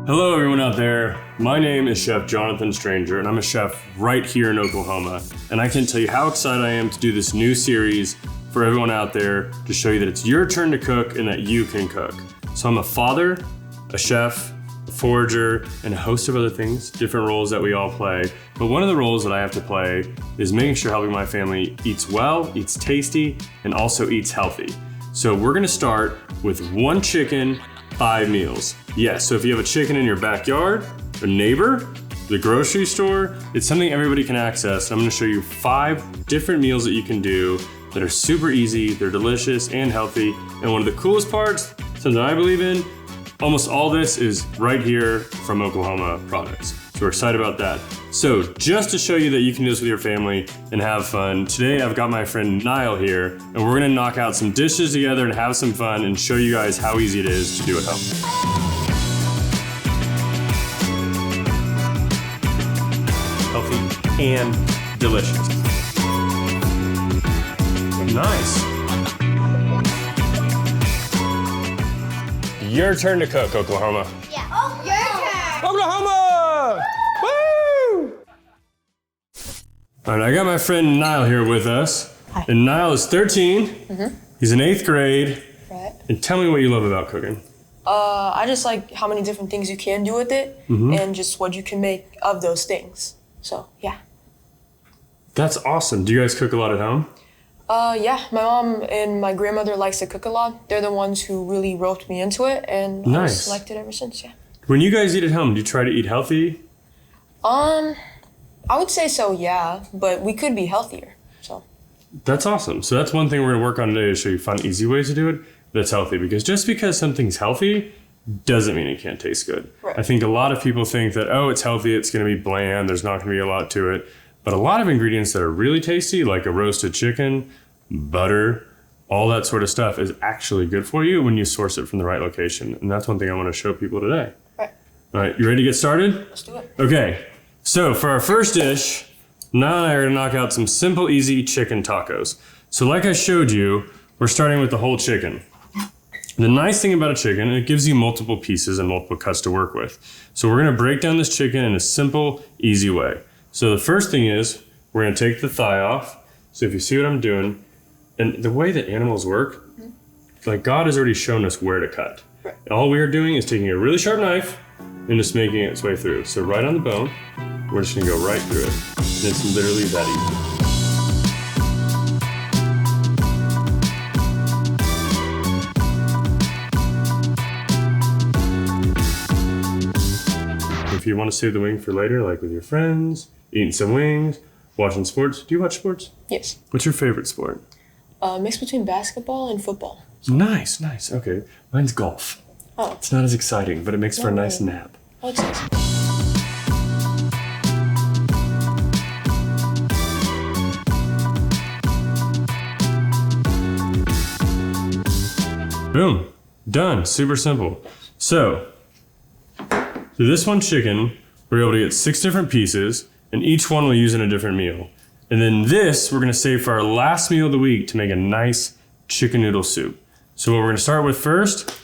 Hello everyone out there, my name is Chef Jonathan Stranger and I'm a chef right here in Oklahoma, and I can tell you how excited I am to do this new series for everyone out there to show you that it's your turn to cook and that you can cook. So I'm a father, a chef, a forager, and a host of other things, different roles that we all play. But one of the roles that I have to play is making sure helping my family eats well, eats tasty, and also eats healthy. So we're gonna start with 1 chicken, 5 meals. Yes, so if you have a chicken in your backyard, a neighbor, the grocery store, it's something everybody can access. I'm gonna show you 5 different meals that you can do that are super easy, they're delicious and healthy. And one of the coolest parts, something I believe in, almost all this is right here from Oklahoma products. So we're excited about that. So just to show you that you can do this with your family and have fun, today I've got my friend Niall here, and we're gonna knock out some dishes together and have some fun and show you guys how easy it is to do at home. Healthy and delicious. Nice. Your turn to cook, Oklahoma. Yeah. Oh, your turn. Oklahoma! Woo! All right, I got my friend Niall here with us. Hi. And Niall is 13. Mm-hmm. He's in 8th grade. Right. And tell me what you love about cooking. I just like how many different things you can do with it and just what you can make of those things. So, yeah. That's awesome. Do you guys cook a lot at home? Yeah, my mom and my grandmother likes to cook a lot. They're the ones who really roped me into it, and I just liked it ever since, yeah. When you guys eat at home, do you try to eat healthy? I would say so, yeah, but we could be healthier, so. That's awesome. So that's one thing we're gonna work on today to show you fun, easy ways to do it that's healthy. Because just because something's healthy doesn't mean it can't taste good. Right. I think a lot of people think that, oh, it's healthy, it's gonna be bland, there's not gonna be a lot to it. But a lot of ingredients that are really tasty, like a roasted chicken, butter, all that sort of stuff is actually good for you when you source it from the right location. And that's one thing I want to show people today. Right. All right, you ready to get started? Let's do it. Okay, so for our first dish, Niall and I are gonna knock out some simple, easy chicken tacos. So like I showed you, we're starting with the whole chicken. The nice thing about a chicken, it gives you multiple pieces and multiple cuts to work with. So we're gonna break down this chicken in a simple, easy way. So the first thing is, we're gonna take the thigh off. So if you see what I'm doing, and the way that animals work, like God has already shown us where to cut. Right. All we are doing is taking a really sharp knife and just making its way through. So right on the bone, we're just gonna go right through it. And it's literally that easy. If you want to save the wing for later, like with your friends, eating some wings, watching sports. Do you watch sports? Yes. What's your favorite sport? Mix between basketball and football. Nice, nice. Okay. Mine's golf. Oh. It's not as exciting, but it makes for a nice nap. Oh, it's nice. Boom. Done. Super simple. So this one chicken, we're able to get 6 different pieces, and each one we'll use in a different meal. And then this, we're gonna save for our last meal of the week to make a nice chicken noodle soup. So what we're gonna start with first,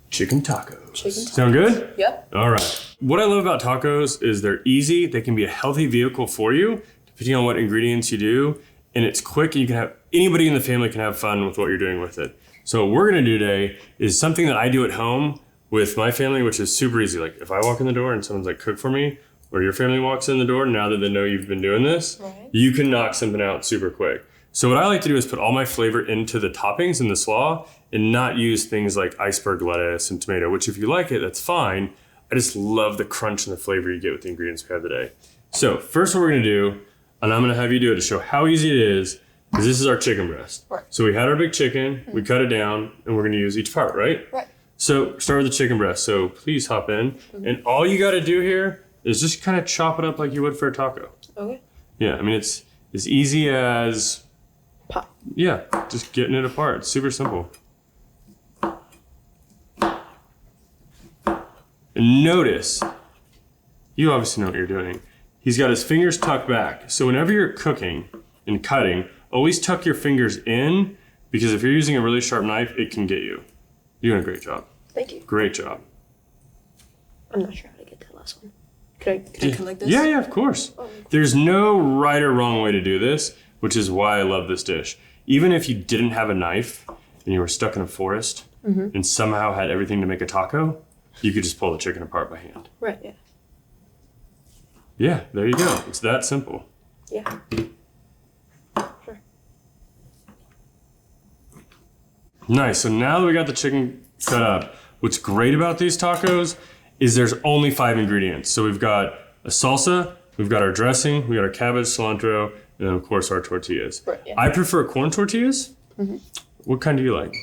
chicken tacos. Sound good? Yep. All right. What I love about tacos is they're easy. They can be a healthy vehicle for you, depending on what ingredients you do. And it's quick, and you can have, anybody in the family can have fun with what you're doing with it. So what we're gonna do today is something that I do at home with my family, which is super easy. Like if I walk in the door and someone's like, cook for me, or your family walks in the door, now that they know you've been doing this, you can knock something out super quick. So what I like to do is put all my flavor into the toppings in the slaw and not use things like iceberg lettuce and tomato, which if you like it, that's fine. I just love the crunch and the flavor you get with the ingredients we have today. So first what we're gonna do, and I'm gonna have you do it to show how easy it is this is our chicken breast. Right. So we had our big chicken, we cut it down, and we're gonna use each part, right? Right. So start with the chicken breast. So please hop in. And all you gotta do here is just kind of chop it up like you would for a taco. Okay. Yeah, I mean, it's as easy as, Pop. yeah, just getting it apart. It's super simple. And notice, you obviously know what you're doing. He's got his fingers tucked back. So whenever you're cooking and cutting, always tuck your fingers in, because if you're using a really sharp knife, it can get you. You're doing a great job. Thank you. Great job. I'm not sure how to get that last one. Could I cut like this? Yeah, of course. Oh. There's no right or wrong way to do this, which is why I love this dish. Even if you didn't have a knife and you were stuck in a forest and somehow had everything to make a taco, you could just pull the chicken apart by hand. Right, yeah. Yeah, there you go. It's that simple. Yeah. Sure. Nice. So now that we got the chicken cut up, what's great about these tacos is there's only 5 ingredients. So we've got a salsa, we've got our dressing, we got our cabbage, cilantro, and then of course our tortillas. Right, yeah. I prefer corn tortillas. What kind do you like?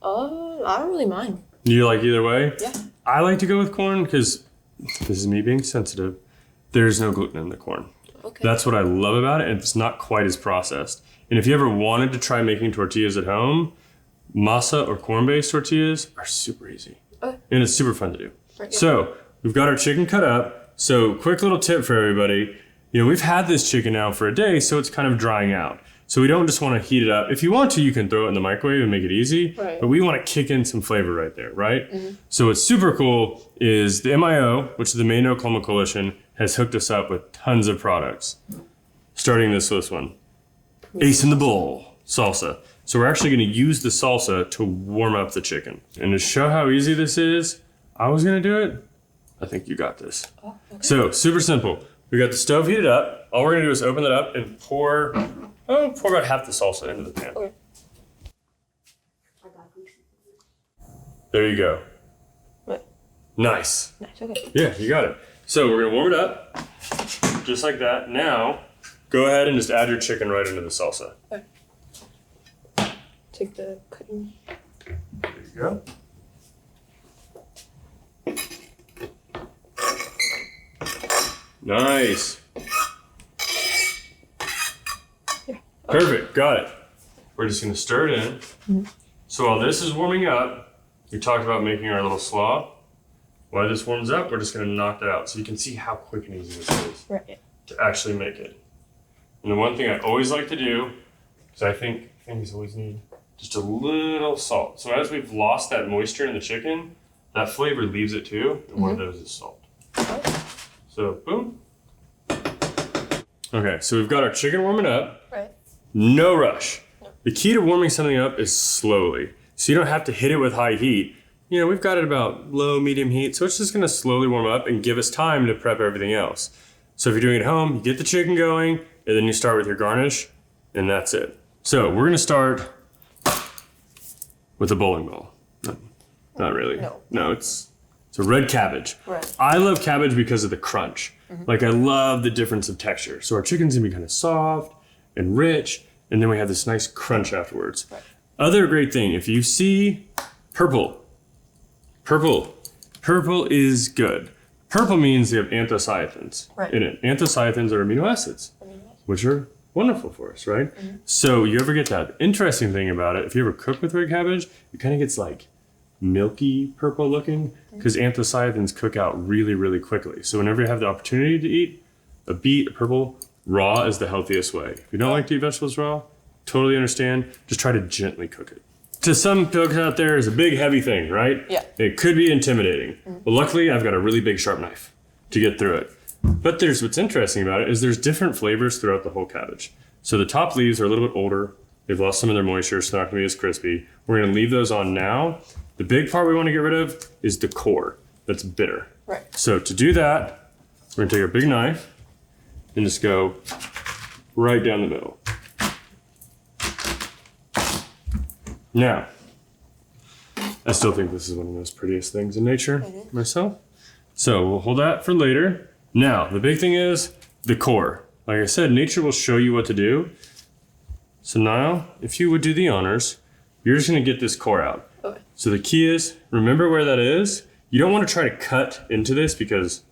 I don't really mind. You like either way? Yeah. I like to go with corn because, this is me being sensitive, there's no gluten in the corn. Okay. That's what I love about it, and it's not quite as processed. And if you ever wanted to try making tortillas at home, masa or corn-based tortillas are super easy. Okay. And it's super fun to do. Right, yeah. So we've got our chicken cut up. So quick little tip for everybody. We've had this chicken now for a day, so it's kind of drying out. So we don't just want to heat it up. If you want to, you can throw it in the microwave and make it easy. Right. But we want to kick in some flavor right there, right? So what's super cool is the MIO, which is the Maine Oklahoma Coalition, has hooked us up with tons of products. Starting this one. Ace in the Bowl salsa. So we're actually going to use the salsa to warm up the chicken. And to show how easy this is, I was going to do it. I think you got this. Oh, okay. So super simple. We got the stove heated up. All we're going to do is open it up and pour about half the salsa into the pan. Okay. There you go. What? Nice. Nice, okay. Yeah, you got it. So we're going to warm it up just like that. Now, go ahead and just add your chicken right into the salsa. Okay. Take the cutting. There you go. Nice. Yeah. Perfect, got it. We're just gonna stir it in. So while this is warming up, we talked about making our little slaw. While this warms up, we're just gonna knock that out so you can see how quick and easy this is Right. to actually make it. And the one thing I always like to do, because I think things always need just a little salt. So as we've lost that moisture in the chicken, that flavor leaves it too, and one of those is salt. So, boom. Okay, so we've got our chicken warming up. Right. No rush. The key to warming something up is slowly. So you don't have to hit it with high heat. We've got it about low, medium heat, so it's just gonna slowly warm up and give us time to prep everything else. So if you're doing it at home, you get the chicken going, and then you start with your garnish, and that's it. So we're gonna start with a bowling ball. Not really. No, it's a red cabbage. Right. I love cabbage because of the crunch. Like I love the difference of texture. So our chicken's gonna be kind of soft and rich, and then we have this nice crunch afterwards. Right. Other great thing, if you see purple is good. Purple means they have anthocyanins in it. Anthocyanins are amino acids, which are wonderful for us, right? So you ever get that interesting thing about it, if you ever cook with red cabbage, it kind of gets like milky purple looking because anthocyanins cook out really, really quickly. So whenever you have the opportunity to eat a purple, raw is the healthiest way. If you don't like to eat vegetables raw, totally understand. Just try to gently cook it. To some folks out there, it's a big, heavy thing, right? Yeah. It could be intimidating. But luckily, I've got a really big, sharp knife to get through it. But what's interesting about it is there's different flavors throughout the whole cabbage. So the top leaves are a little bit older. They've lost some of their moisture, so they're not gonna be as crispy. We're gonna leave those on now. The big part we wanna get rid of is the core that's bitter. Right. So to do that, we're gonna take our big knife and just go right down the middle. Now, I still think this is one of the most prettiest things in nature myself. So we'll hold that for later. Now, the big thing is the core. Like I said, nature will show you what to do. So now, if you would do the honors, you're just gonna get this core out. Okay. So the key is, remember where that is. You don't wanna try to cut into this because,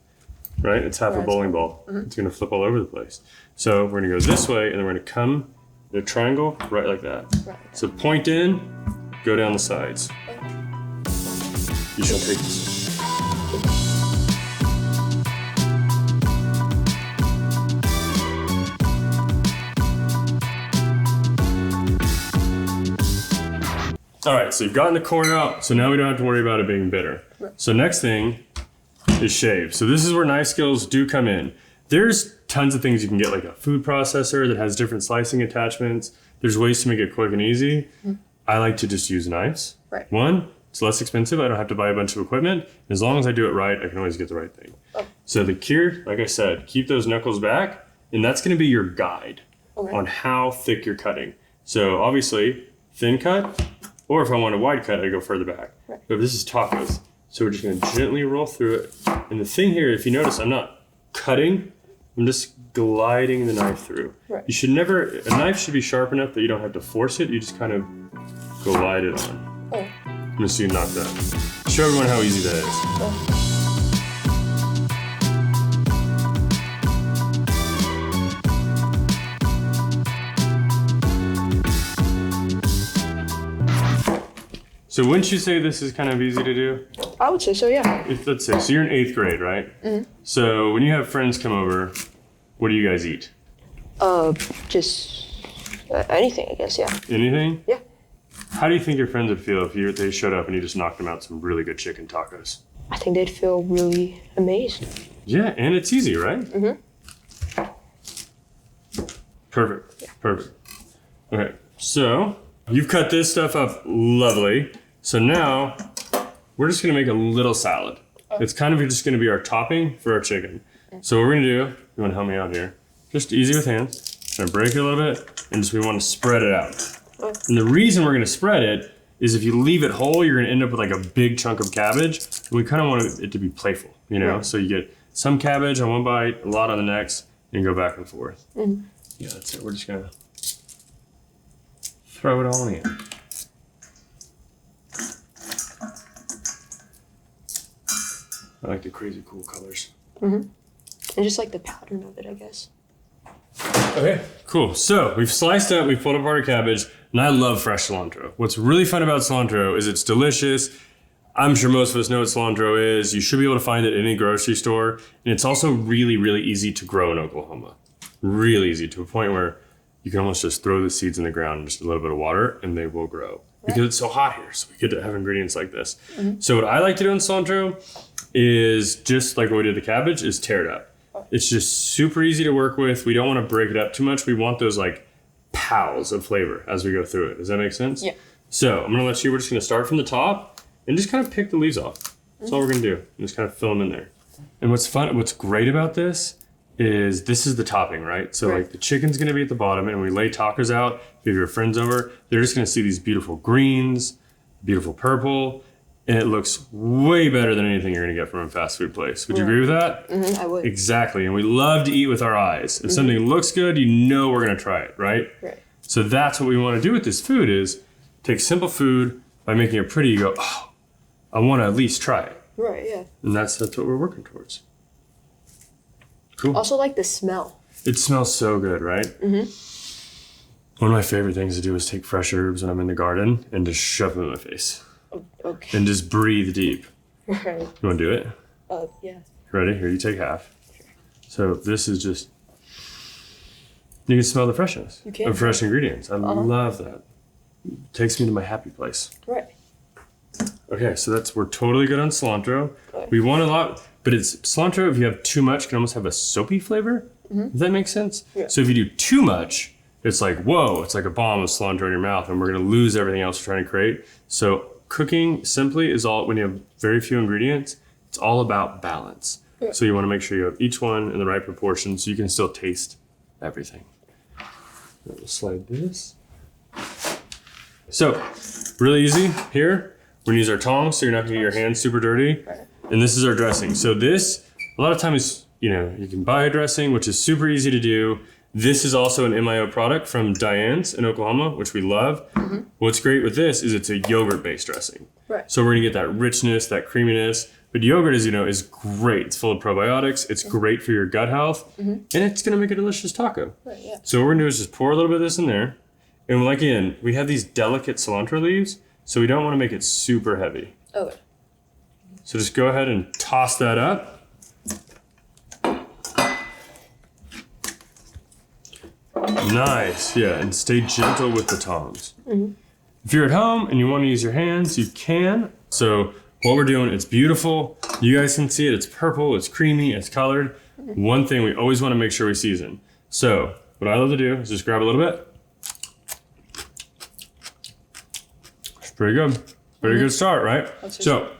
right, it's half a bowling ball. It's gonna flip all over the place. So we're gonna go this way and then we're gonna come in a triangle right like that. Right. So point in, go down the sides. You shall take this. All right, so you've gotten the core out, so now we don't have to worry about it being bitter. Right. So next thing, is shave. So this is where knife skills do come in. There's tons of things you can get, like a food processor that has different slicing attachments. There's ways to make it quick and easy. I like to just use knives. Right. One, it's less expensive. I don't have to buy a bunch of equipment. As long as I do it right, I can always get the right thing. So the cure, like I said, keep those knuckles back, and that's gonna be your guide on how thick you're cutting. So obviously, thin cut, or if I want a wide cut, I go further back. Right. But this is tacos. So we're just gonna gently roll through it. And the thing here, if you notice, I'm not cutting, I'm just gliding the knife through. Right. You should never, a knife should be sharp enough that you don't have to force it, you just kind of glide it on. I'm gonna see you knock that. Show everyone how easy that is. So wouldn't you say this is kind of easy to do? I would say so, yeah. Let's say, so you're in 8th grade, right? So when you have friends come over, what do you guys eat? Just anything, I guess, yeah. Anything? Yeah. How do you think your friends would feel if they showed up and you just knocked them out some really good chicken tacos? I think they'd feel really amazed. Yeah, and it's easy, right? Perfect. Yeah. Perfect. Okay, so you've cut this stuff up lovely. So now we're just gonna make a little salad. It's kind of just gonna be our topping for our chicken. So what we're gonna do, you wanna help me out here? Just easy with hands. Gonna break it a little bit, and we wanna spread it out. And the reason we're gonna spread it is if you leave it whole, you're gonna end up with like a big chunk of cabbage. And we kind of want it to be playful, you know? So you get some cabbage on one bite, a lot on the next, and go back and forth. Yeah, that's it. We're just gonna throw it all in. I like the crazy cool colors. And just like the pattern of it, I guess. Okay, cool. So we've sliced up, we've pulled apart our cabbage, and I love fresh cilantro. What's really fun about cilantro is it's delicious. I'm sure most of us know what cilantro is. You should be able to find it in any grocery store. And it's also really, really easy to grow in Oklahoma. Really easy, to a point where you can almost just throw the seeds in the ground in just a little bit of water and they will grow. Because it's so hot here, so we get to have ingredients like this. So what I like to do in cilantro is just like what we did with the cabbage, is tear it up. It's just super easy to work with. We don't want to break it up too much. We want those like pows of flavor as we go through it. Does that make sense? Yeah. So I'm gonna we're just gonna start from the top and just kind of pick the leaves off. That's all we're gonna do. And just kind of fill them in there. And what's great about this is the topping, right? So like the chicken's gonna be at the bottom, and when we lay tacos out, if you have your friends over, they're just gonna see these beautiful greens, beautiful purple, and it looks way better than anything you're gonna get from a fast food place. Would you agree with that? I would. Exactly, and we love to eat with our eyes. If something looks good, you know we're gonna try it, right? Right. So that's what we wanna do with this food, is take simple food, by making it pretty, you go, oh, I wanna at least try it. Right, yeah. And that's what we're working towards. Cool. Also like the smell. It smells so good, right? One of my favorite things to do is take fresh herbs when I'm in the garden and just shove them in my face. Okay. And just breathe deep. Right. You wanna do it? Yeah. Ready? Here, you take half. So this is just, you can smell the freshness of fresh ingredients. I love that. It takes me to my happy place. Right. Okay, so we're totally good on cilantro. We want a lot, but cilantro, if you have too much, can almost have a soapy flavor. Does that make sense? Yeah. So if you do too much, it's like, whoa, it's like a bomb of cilantro in your mouth, and we're gonna lose everything else we're trying to create. So cooking simply is all, when you have very few ingredients, it's all about balance. Yeah. So you wanna make sure you have each one in the right proportion so you can still taste everything. We'll slide this. So, really easy here. We're gonna use our tongs so you're not gonna get your hands super dirty. Right. And this is our dressing. So this, a lot of times, you can buy a dressing, which is super easy to do. This is also an MIO product from Diane's in Oklahoma, which we love. What's great with this is it's a yogurt-based dressing. Right. So we're gonna get that richness, that creaminess. But yogurt, is great. It's full of probiotics. It's great for your gut health. And it's gonna make a delicious taco. Right, yeah. So what we're gonna do is just pour a little bit of this in there. And again, we have these delicate cilantro leaves, so we don't want to make it super heavy. Okay. So just go ahead and toss that up. Nice, yeah, and stay gentle with the tongs. If you're at home and you want to use your hands, you can. So what we're doing, it's beautiful. You guys can see it. It's purple, it's creamy, it's colored. One thing we always want to make sure we season. So what I love to do is just grab a little bit. It's pretty good. Pretty good start, right? So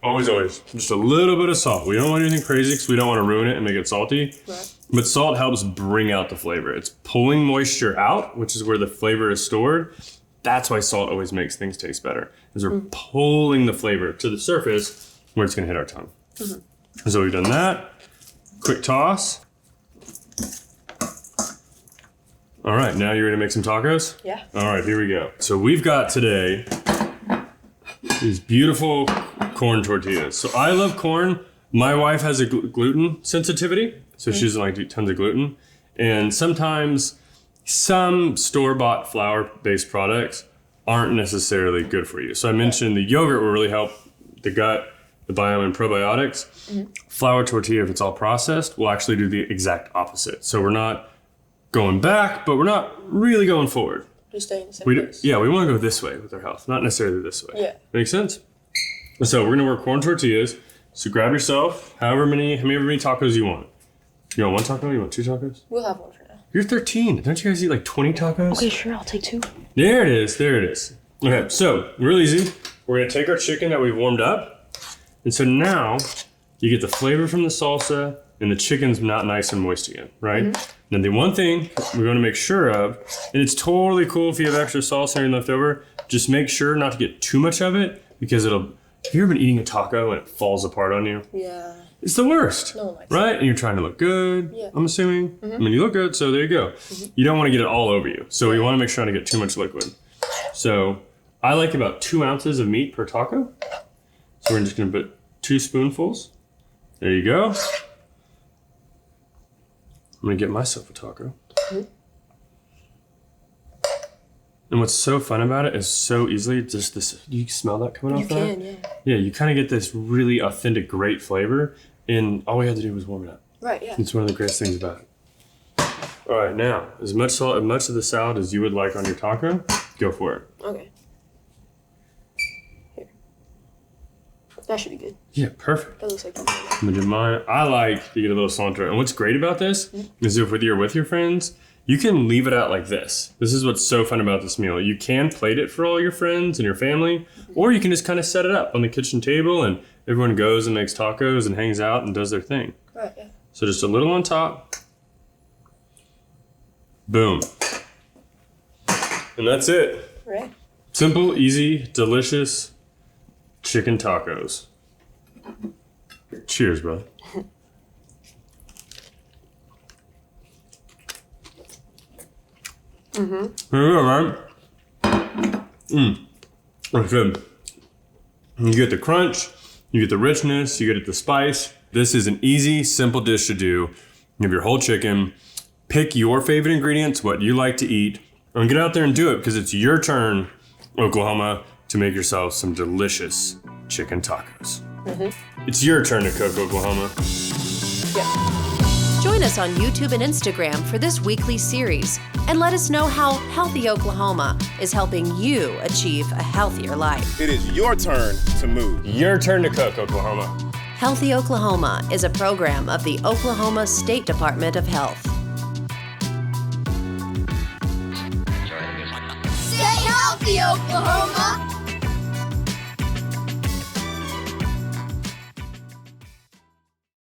always, just a little bit of salt. We don't want anything crazy because we don't want to ruin it and make it salty. Right. But salt helps bring out the flavor. It's pulling moisture out, which is where the flavor is stored. That's why salt always makes things taste better, is we're pulling the flavor to the surface where it's gonna hit our tongue. So we've done that. Quick toss. All right, now you're ready to make some tacos? Yeah. All right, here we go. So we've got today these beautiful corn tortillas. So I love corn. My wife has a gluten sensitivity, so she doesn't like to eat tons of gluten. And sometimes some store-bought flour-based products aren't necessarily good for you. So I mentioned the yogurt will really help the gut, the biome, and probiotics. Flour tortilla, if it's all processed, will actually do the exact opposite. So we're not going back, but we're not really going forward. Just staying the same place. Yeah, we want to go this way with our health, not necessarily this way. Yeah. Make sense? So we're gonna work corn tortillas. So grab yourself however many tacos you want. You want one taco? You want 2 tacos? We'll have one for now. You're 13. Don't you guys eat like 20 tacos? Okay, sure. I'll take 2. There it is. Okay, so real easy. We're gonna take our chicken that we've warmed up. And so now you get the flavor from the salsa and the chicken's not nice and moist again, right? Now the one thing we're gonna make sure of, and it's totally cool if you have extra salsa and left over, just make sure not to get too much of it because have you ever been eating a taco and it falls apart on you? Yeah. It's the worst, No one likes right? And you're trying to look good, I'm assuming. I mean, you look good, so there you go. You don't want to get it all over you. So you want to make sure not to get too much liquid. So I like about 2 ounces of meat per taco. So we're just going to put 2 spoonfuls. There you go. I'm going to get myself a taco. And what's so fun about it is so easily just this, you smell that coming off that? You can, yeah. Yeah, you kind of get this really authentic, great flavor, and all we had to do was warm it up. Right, yeah. It's one of the greatest things about it. All right, now, as much salt, as much of the salad as you would like on your taco, go for it. Okay. Here. That should be good. Yeah, perfect. That looks like good. I'm gonna do mine. I like to get a little cilantro. And what's great about this is if you're with your friends, you can leave it out like this. This is what's so fun about this meal. You can plate it for all your friends and your family, or you can just kind of set it up on the kitchen table and everyone goes and makes tacos and hangs out and does their thing. Right, yeah. So just a little on top. Boom. And that's it. Right. Simple, easy, delicious chicken tacos. Cheers, brother. Here we go, right? That's good. You get the crunch, you get the richness, you get the spice. This is an easy, simple dish to do. You have your whole chicken. Pick your favorite ingredients, what you like to eat, and get out there and do it because it's your turn, Oklahoma, to make yourself some delicious chicken tacos. It's your turn to cook, Oklahoma. Yeah. Join us on YouTube and Instagram for this weekly series and let us know how Healthy Oklahoma is helping you achieve a healthier life. It is your turn to move. Your turn to cook, Oklahoma. Healthy Oklahoma is a program of the Oklahoma State Department of Health. Stay healthy, Oklahoma!